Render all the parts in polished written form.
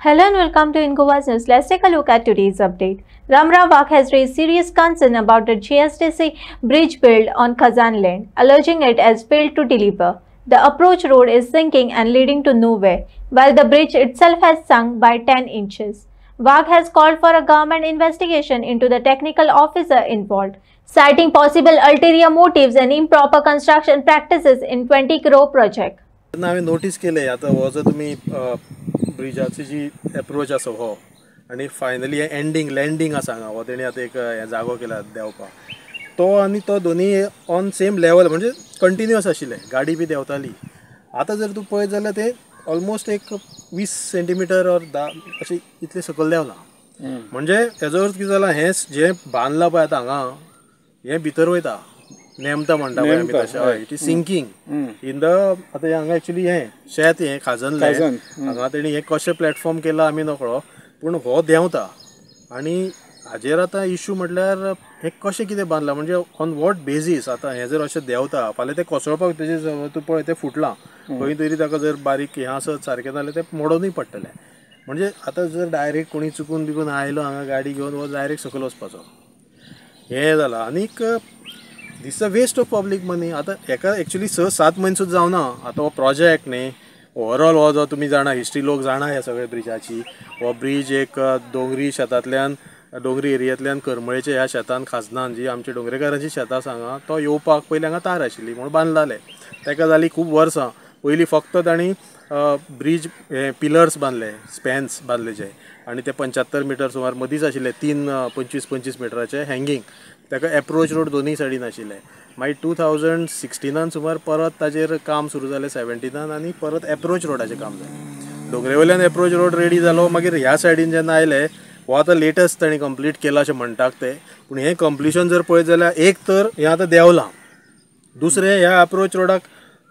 Hello and welcome to Ingova's News. Let's take a look at today's update. Ramrao Wagh has raised serious concern about the GSTC bridge build on Khazan land, alleging it has failed to deliver. The approach road is sinking and leading to nowhere, while the bridge itself has sunk by 10 inches. Wagh has called for a government investigation into the technical officer involved, citing possible ulterior motives and improper construction practices in 20 crore project. हांवें notice केले आता हो जो तुम्ही ब्रिजाची जी approach आसा हो आणि finally ending landing आसा हांगा हो तेणी आतां एक जागो केला देंवपाक तो आनी तो दोनी ऑन सेम लेवल म्हणजे कंटिन्युअस आशिल्ले गाडी बी देंवताली. आतां जर तूं पळयत जाल्यार ते ऑलमोस्ट एक 20 सेंटीमीटर और 10 अशें इतले सकयल देंवला. म्हणजे हेजो अर्थ कितें जाला हें जें बांदलां पळय आतां हांगा हें भितर वयता नेमता म्हणटा पळय आमी तशें हय it is syncing in the आतां हांगा एक्चुअली हें शेत हें खाजन हांगा तेणी हें कशें प्लॅटफॉर्म केला आमी नकळो पूण हो देंवता आनी हाजेर आतां इश्यू म्हटल्यार हें कशें कितें बांदलां म्हणजे ऑन वॉट बेजीस आतां हें जर अशें देंवता फाल्यां तें कोसळपाक तेजें तूं पळय तें फुटलां खंय तरी ताका जर बारीक हें आसत सारकें जाल्यार तें मोडूनय पडटलें. म्हणजे आतां जर डायरेक्ट कोणी चुकून बिकून आयलो हांगा गाडी घेवन वो डायरेक्ट सकयल वचपाचो हें जालां. आनीक this a waste of public money. आतां हेका एक्चुली 6-7 म्हयने सुद्दां जावना आतां हो प्रोजेक्ट न्ही ओवरऑल हो जो तुमी जाणा हिस्ट्री लोक जाणा ह्या सगळ्या ब्रिजाची हो ब्रीज एक दोंगरी शेतांतल्यान डोंगरी एरियांतल्यान करमळेच्या ह्या शेतान खाजनान जी आमच्या डोंगरेकारांची शेतां सांगा तो येवपाक पयलीं हांगा तार आशिल्ली म्हणून बांदलाले ताका जाली खूब वर्सां. पयलीं फक्त तांणी ब्रीज हे पिलर्स बांदले स्पॅन्स बांदले जे आनी ते 75 मिटर सुमार मदींच आशिल्ले 3 25-25 मिटराचे हँगींग ताका एप्रोच रोड दोनूय सायडीन आशिल्ले. मागीर 2016 सुमार परत ताजेर काम सुरू जालें 17 आनी परत एप्रोच रोडाचें काम जालें. डोंगरेवयल्यान एप्रोच रोड रेडी जालो मागीर ह्या सायडीन जेन्ना आयले हो आतां लेटस्ट तांणी कंप्लीट केला अशें म्हणटात ते पूण हें कंप्लिशन जर पळयत जाल्यार एक तर हें आतां देंवलां दुसरें ह्या एप्रोच रोडाक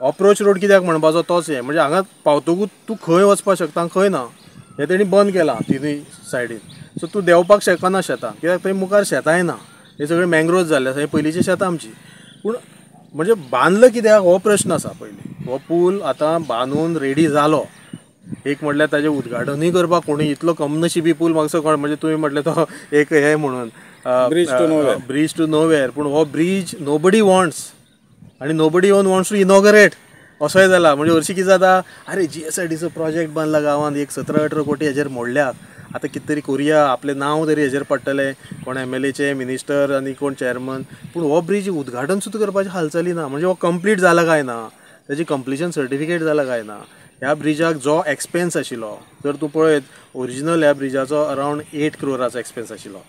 अप्रोच रोड कित्याक म्हणपाचो तोच हें म्हणजे हांगा पावतकूच तूं खंय वचपाक शकता खंय ना हें तेणी बंद केलां तिनूय सायडीन. सो तूं देंवपाक शकना शेतां कित्याक थंय मुखार शेतांय ना हे सगळे मँग्रोव्ज जाल्ले आसा. हे पयलींची शेतां आमची पूण म्हणजे बांदलं कित्याक हो प्रश्न आसा. पयलीं हो पूल आतां बांदून रेडी जालो एक म्हटल्यार ताजें उद्घाटनूय करपाक कोणी इतलो कमनशिबी पूल म्हाका कळ्ळें म्हणजे तुवें म्हटलें तो एक हें म्हणून ब्रीज टू नोवेर पूण हो ब्रीज नोबडी वॉन्ट्स आनी nobody on wants to inaugurate असोय जाला. म्हणजे हरशीं कितें जाता अरे GSIDचो प्रोजेक्ट बांदला गांवांत एक 17-18 कोटी हेजेर मोडल्यात आतां कितें तरी करुया आपलें नांव तरी हेजेर पडटलें कोण MLAचे मिनिस्टर आनी कोण चेअरमन पूण हो ब्रीज उद्घाटन सुद्दां करपाची हालचाली ना. म्हणजे हो कंप्लीट जाला काय ना ताजी कंप्लिशन सर्टिफिकेट जाला काय ना. ह्या ब्रिजाक जो एक्सपेन्स आशिल्लो जर तूं पळयत ओरिजिनल ह्या ब्रिजाचो अरावंड 8 crore एक्सपेन्स आशिल्लो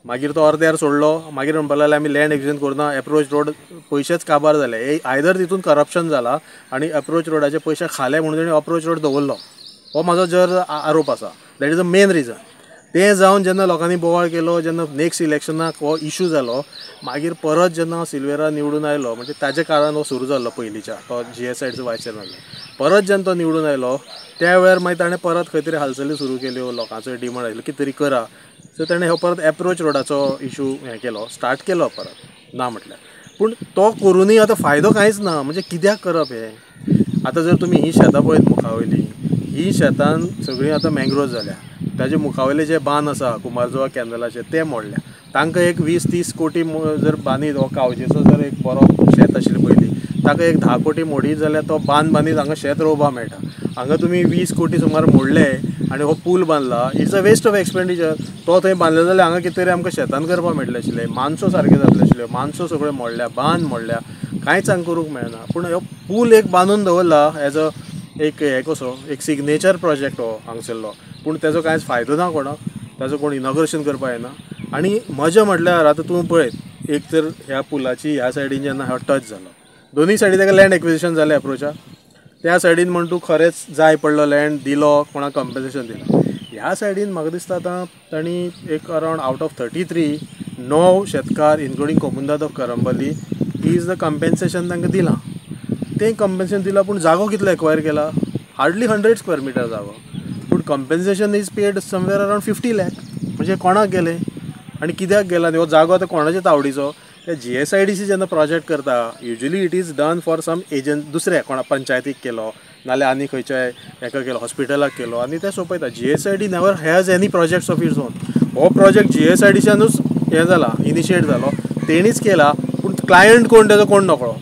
मागीर तो अर्द्यार सोडलो मागीर म्हणपाक लागले आमी लँड एक्विजिशन करना एप्रोच रोड पयशेच काबार जाले आयदर तितून करप्शन जाला आनी एप्रोच रोडाचे पयशे खाले म्हणून तेणी अप्रोच रोड दवरलो हो म्हाजो जर आरोप आसा. That is the main reason. तें जावन जेन्ना लोकांनी बोवाळ केलो जेन्ना नेक्स्ट इलेक्शनाक हो इशू जालो मागीर परत जेन्ना सिल्वेरा निवडून आयलो म्हणजे ताजे कारण हो सुरू जाल्लो पयलींच्या तो GSIDचो वायस चॅरमन परत जेन्ना तो निवडून आयलो त्या वेळार मागीर ताणें परत खंय तरी हालचाली सुरू केल्यो लोकांचो डिमांड आयलो कितें तरी करा. सो ताणें हो परत एप्रोच रोडाचो इशू हें केलो स्टार्ट केलो परत ना म्हटल्यार पूण तो करूनय आतां फायदो कांयच ना. म्हणजे कित्याक करप हें. आतां जर तुमी ही शेतां पळयत मुखावयलीं ही शेतान सगळीं आतां मँग्रोव्ज जाल्या ताजे मुखावयले जे बांद आसा कुमारजुवा कॅनलाचे ते मोडल्या तांकां एक 20-30 कोटी जर बांदीत हो कावजेचो जर एक बरो शेत आशिल्लें पयलीं ताका एक 10 कोटी मोडीत जाल्यार तो बांदीत हांगा शेत रोवपाक मेळटा. हांगा तुमी 20 कोटी सुमार मोडले आनी हो पूल बांदला it's a waste of expenditure. तो थंय बांदलो जाल्यार हांगा कितें तरी आमकां शेतान करपाक मेळटलें आशिल्लें माणसो सारके जातले आशिल्ल्यो माणसो सगळ्यो मोडल्या बांद मोडल्या कांयच हांगा करूंक मेळना. पूण हो पूल एक बांदून दवरला एज अ एक हें कसो एक सिग्नेचर प्रोजेक्ट हो हांगसरलो पूण तेजो कांयच फायदो ना कोणाक ताजो कोण इनॉग्रेशन करपाक येना. आनी मजा म्हटल्यार आतां तूं पळयत एक तर ह्या पुलाची ह्या सायडीन जेन्ना हो टच जालो दोनूय सायडीन ताका लँड एक्विजिशन जालें एप्रोचाक त्या सायडीन म्हण तूं खरेंच जाय पडलो लँड दिलो कोणाक कम्पेन्सेशन दिलो. ह्या सायडीन म्हाका दिसता आतां तांणी एक अरावंड आउट ऑफ 33 9 शेतकार इन्क्लुडींग कोमुंदाद of Karambali is the compensation तांकां दिलां. तें कम्पेन्सेशन दिलां पूण जागो कितलो एक्वायर केला हार्डली 100 स्क्वेअर मिटर जागो पूण compensation is paid somewhere around 50 lakh. म्हणजे कोणाक गेले आनी कित्याक गेला हो जागो आतां कोणाच्या तावडीचो. त्या GSIDC जेन्ना प्रोजेक्ट करता usually it is done for some agent दुसऱ्या कोणा पंचायतीक केलो नाल्यार आनी खंयच्याय हेका केलो हॉस्पिटलाक केलो आनी ते सोंपयता. GSID never has any projects of its own. हो प्रोजेक्ट GSIDच्यानूच हे जाला, इनिशिएट जालो, तेणीच केला, पूण क्लायंट कोण तेजो कोण नकळो.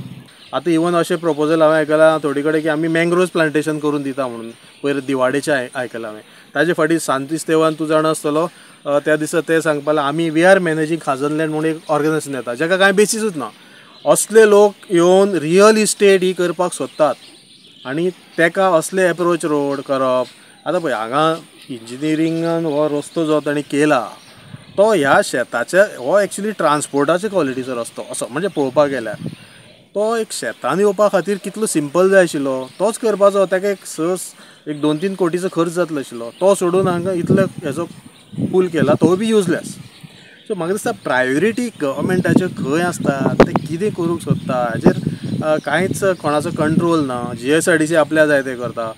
आतां इवन अशें प्रपोजल हांवें आयकलां थोडी कडेन की आमी मँग्रोव्ज प्लांटेशन करून दिता म्हणून. पयर दिवाडेचें आयकलां हांवें. ताजे फाटीं सांत इस्तेवान तूं जाणा आसतलो, त्या दिसा ते सांगपाक आमी वी आर मॅनेजींग खाजन लँड म्हणून एक ऑर्गनायजेशन येता जाका कांय बेसिसूच ना. असले लोक येवन रियल इस्टेट ही करपाक सोदतात आनी तेका असले एप्रोच रोड करप. आतां पळय हांगा इंजिनियरिंगान हो रस्तो जो तांणी केला तो ह्या शेताचे हो एक्चुली ट्रान्सपोर्टाच्या क्वॉलिटीचो रस्तो असो म्हणजे पळोवपाक गेल्यार तो एक शेतान येवपा खातीर कितलो सिंपल जाय आशिल्लो तोच करपाचो. ताका एक 2-3 कोटीचो खर्च जातलो आशिल्लो. तो सोडून हांगा इतलो हेजो पूल केला तो बी युजलेस. सो म्हाका दिसता प्रायोरिटी गव्हर्मेंटाच्यो खंय आसता, ते कितें करूंक सोदता हाजेर कांयच कोणाचो कंट्रोल ना. GSIDC आपल्या जाय ते करता,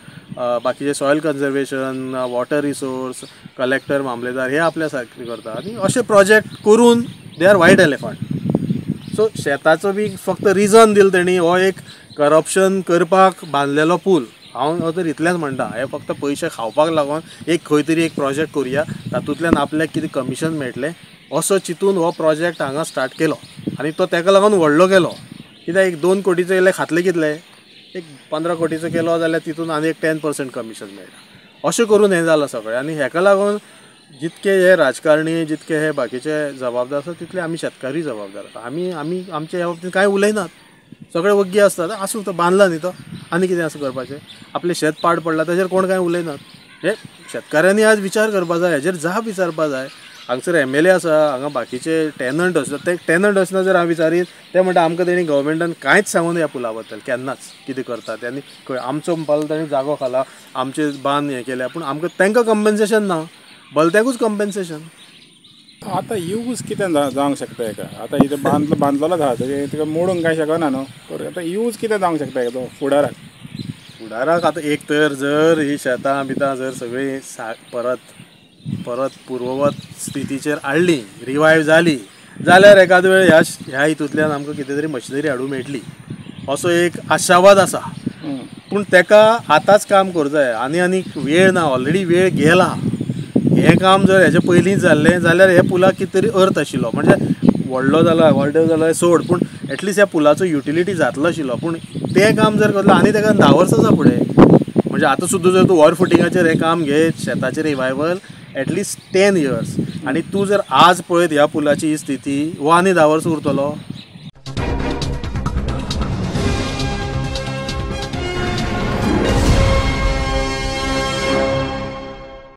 बाकीचे soil conservation, water resource, collector, मामलेदार हे आपल्या सारके करता आनी अशे प्रोजेक्ट करून they are white elephant. So शेताचो बी फक्त रिजन दिलं तेणी, हो एक करप्शन करपाक बांदलेलो पूल. हांव तर इतलेंच म्हणटा, हे फक्त पयशे खावपाक लागून एक खंय तरी एक प्रोजेक्ट करुया, तातूंतल्यान आपल्याक कितें कमिशन मेळटलें असो चिंतून हो प्रोजेक्ट हांगा स्टार्ट केलो आनी तो तेका लागून व्हडलो केलो. कित्याक एक 2 कोटीचो केल्यार खातले कितले, एक 15 कोटीचो केलो जाल्यार तितून आनी एक 10% कमिशन मेळटा. अशें करून हें जालां सगळें. आनी हेका लागून जितके हे राजकारणी, जितके हे बाकीचे जबाबदार आसात तितले आमी शेतकारूय जबाबदार आसा. आमी आमच्या ह्या बाबतींत कांय उलयनात, सगळे वग्गी आसतात. आसूं तो बांदला न्ही तो, आनी कितें आसा करपाचें. आपलें शेत पाड पडला ताजेर कोण कांय उलयनात. हे शेतकाऱ्यांनी आज विचार करपा जाय, हेजेर जाप विचारपा जाय. हांगसर MLA आसा, हांगा बाकीचे टॅनंट आसता, ते टॅनंट आसना जर हांव विचारीत ते म्हणटा आमकां तेणी गव्हर्मेंटान कांयच सांगून ह्या पुला बद्दल केन्नाच कितें करता. त्यांनी खंय आमचो म्हणपाक तांणी जागो खाला, आमचे बांद हें केल्या, पूण आमकां तांकां कंपेन्सेशन ना, भलत्याकूच कंपेन्सेशन. आतां यूज कितें जावंक शकता हेका. आतां इथं बांदलोच आहा तेका मोडूंक कांय शकना न्हू. तर आतां यूज कितें जावंक शकता हेका फुडाराक आतां एक तर जर ही शेतां बितां जर सगळीं परत पूर्ववत स्थितीचेर हाडली, रिवायव जाली जाल्यार एखाद वेळ ह्या हितूंतल्यान आमकां कितें तरी मशिनरी हाडूंक मेळटली असो एक आशावाद आसा. पूण तेका आतांच काम करूं जाय, आनी वेळ ना, ऑलरेडी वेळ गेला. हें काम जर हेजे पयलींच जाल्लें जाल्यार हे पुलाक कितें तरी अर्थ आशिल्लो. म्हणजे व्हडलो जाला सोड, पूण एटलिस्ट ह्या पुलाचो युटिलिटी जातलो आशिल्लो. पूण तें काम जर करतलो आनी तेका 10 वर्सां आसा फुडें. म्हणजे आतां सुद्दां जर तूं वॉर फुटिंगाचेर हें काम घे, शेताचें रिवायवल एटलिस्ट 10 years, आनी तूं जर आज पळयत ह्या पुलाची ही स्थिती, हो आनी 10 वर्सां उरतलो.